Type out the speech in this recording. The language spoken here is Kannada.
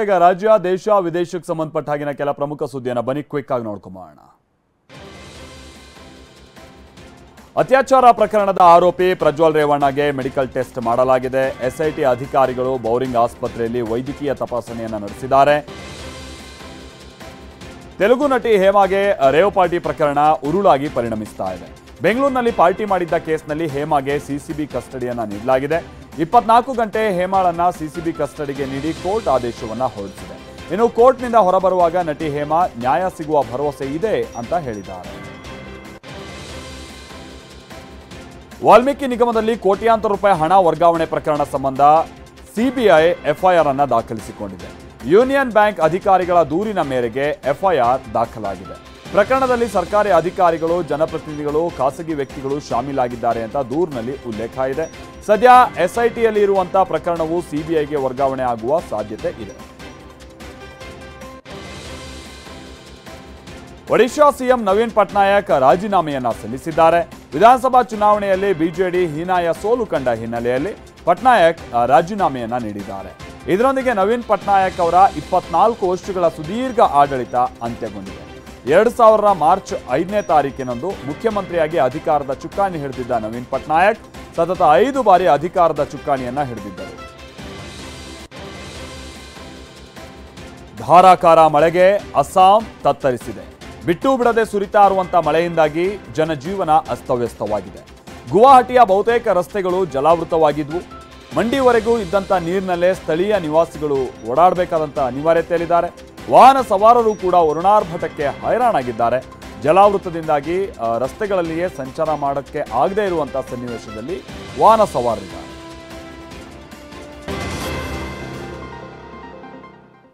ಈಗ ರಾಜ್ಯ ದೇಶ ವಿದೇಶಕ್ಕೆ ಸಂಬಂಧಪಟ್ಟ ಹಾಗಿನ ಕೆಲ ಪ್ರಮುಖ ಸುದ್ದಿಯನ್ನು ಬನ್ನಿ ಕ್ವಿಕ್ ಆಗಿ ನೋಡ್ಕೊಂಬೋಣ. ಅತ್ಯಾಚಾರ ಪ್ರಕರಣದ ಆರೋಪಿ ಪ್ರಜ್ವಲ್ ರೇವಣ್ಣಗೆ ಮೆಡಿಕಲ್ ಟೆಸ್ಟ್ ಮಾಡಲಾಗಿದೆ. ಎಸ್ಐಟಿ ಅಧಿಕಾರಿಗಳು ಬೌರಿಂಗ್ ಆಸ್ಪತ್ರೆಯಲ್ಲಿ ವೈದ್ಯಕೀಯ ತಪಾಸಣೆಯನ್ನು ನಡೆಸಿದ್ದಾರೆ. ತೆಲುಗು ನಟಿ ಹೇಮಾಗೆ ರೇವ್ ಪಾರ್ಟಿ ಪ್ರಕರಣ ಉರುಳಾಗಿ ಪರಿಣಮಿಸ್ತಾ ಇದೆ. ಬೆಂಗಳೂರಿನಲ್ಲಿ ಪಾರ್ಟಿ ಮಾಡಿದ್ದ ಕೇಸ್ನಲ್ಲಿ ಹೇಮಾಗೆ ಸಿಸಿಬಿ ಕಸ್ಟಡಿಯನ್ನು ನೀಡಲಾಗಿದೆ. 24 ಗಂಟೆ ಹೇಮಾಳನ್ನ ಸಿಸಿಬಿ ಕಸ್ಟಡಿಗೆ ನೀಡಿ ಕೋರ್ಟ್ ಆದೇಶವನ್ನ ಹೊರಡಿಸಿದೆ. ಇನ್ನು ಕೋರ್ಟ್ನಿಂದ ಹೊರಬರುವಾಗ ನಟಿ ಹೇಮಾ ನ್ಯಾಯ ಸಿಗುವ ಭರವಸೆ ಇದೆ ಅಂತ ಹೇಳಿದ್ದಾರೆ. ವಾಲ್ಮೀಕಿ ನಿಗಮದಲ್ಲಿ ಕೋಟ್ಯಾಂತರ ರೂಪಾಯಿ ಹಣ ವರ್ಗಾವಣೆ ಪ್ರಕರಣ ಸಂಬಂಧ ಸಿಬಿಐ ಎಫ್ಐಆರ್ ಅನ್ನು ದಾಖಲಿಸಿಕೊಂಡಿದೆ. ಯೂನಿಯನ್ ಬ್ಯಾಂಕ್ ಅಧಿಕಾರಿಗಳ ದೂರಿನ ಮೇರೆಗೆ ಎಫ್ಐಆರ್ ದಾಖಲಾಗಿದೆ. ಪ್ರಕರಣದಲ್ಲಿ ಸರ್ಕಾರಿ ಅಧಿಕಾರಿಗಳು, ಜನಪ್ರತಿನಿಧಿಗಳು, ಖಾಸಗಿ ವ್ಯಕ್ತಿಗಳು ಶಾಮೀಲಾಗಿದ್ದಾರೆ ಅಂತ ದೂರಿನಲ್ಲಿ ಉಲ್ಲೇಖ ಇದೆ. ಸದ್ಯ ಎಸ್ಐಟಿಯಲ್ಲಿ ಇರುವಂತಹ ಪ್ರಕರಣವು ಸಿಬಿಐಗೆ ವರ್ಗಾವಣೆ ಆಗುವ ಸಾಧ್ಯತೆ ಇದೆ. ಒಡಿಶಾ ಸಿಎಂ ನವೀನ್ ಪಟ್ನಾಯಕ್ ರಾಜೀನಾಮೆಯನ್ನ ಸಲ್ಲಿಸಿದ್ದಾರೆ. ವಿಧಾನಸಭಾ ಚುನಾವಣೆಯಲ್ಲಿ ಬಿಜೆಡಿ ಹೀನಾಯ ಸೋಲು ಕಂಡ ಹಿನ್ನೆಲೆಯಲ್ಲಿ ಪಟ್ನಾಯಕ್ ರಾಜೀನಾಮೆಯನ್ನ ನೀಡಿದ್ದಾರೆ. ಇದರೊಂದಿಗೆ ನವೀನ್ ಪಟ್ನಾಯಕ್ ಅವರ 24 ವರ್ಷಗಳ ಸುದೀರ್ಘ ಆಡಳಿತ ಅಂತ್ಯಗೊಂಡಿದೆ. 2000 ಮಾರ್ಚ್ 5ನೇ ತಾರೀಕಿನಂದು ಮುಖ್ಯಮಂತ್ರಿಯಾಗಿ ಅಧಿಕಾರದ ಚುಕ್ಕಾಣಿ ಹಿಡಿದಿದ್ದ ನವೀನ್ ಪಟ್ನಾಯಕ್ ಸತತ 5 ಬಾರಿ ಅಧಿಕಾರದ ಚುಕ್ಕಾಣಿಯನ್ನ ಹಿಡಿದಿದ್ದರು. ಧಾರಾಕಾರ ಮಳೆಗೆ ಅಸ್ಸಾಂ ತತ್ತರಿಸಿದೆ. ಬಿಟ್ಟು ಬಿಡದೆ ಸುರಿತಾ ಇರುವಂತಹ ಮಳೆಯಿಂದಾಗಿ ಜನಜೀವನ ಅಸ್ತವ್ಯಸ್ತವಾಗಿದೆ. ಗುವಾಹಟಿಯ ಬಹುತೇಕ ರಸ್ತೆಗಳು ಜಲಾವೃತವಾಗಿದ್ವು. ಮಂಡಿವರೆಗೂ ಇದ್ದಂಥ ನೀರಿನಲ್ಲೇ ಸ್ಥಳೀಯ ನಿವಾಸಿಗಳು ಓಡಾಡಬೇಕಾದಂಥ ಅನಿವಾರ್ಯತೆಯಲ್ಲಿದ್ದಾರೆ. ವಾಹನ ಸವಾರರು ಕೂಡ ವರುಣಾರ್ಭಟಕ್ಕೆ ಹೈರಾಣಾಗಿದ್ದಾರೆ. ಜಲಾವೃತದಿಂದಾಗಿ ರಸ್ತೆಗಳಲ್ಲಿಯೇ ಸಂಚಾರ ಮಾಡೋಕ್ಕೆ ಆಗದೇ ಇರುವಂಥ ಸನ್ನಿವೇಶದಲ್ಲಿ ವಾಹನ ಸವಾರರಿದ್ದಾರೆ.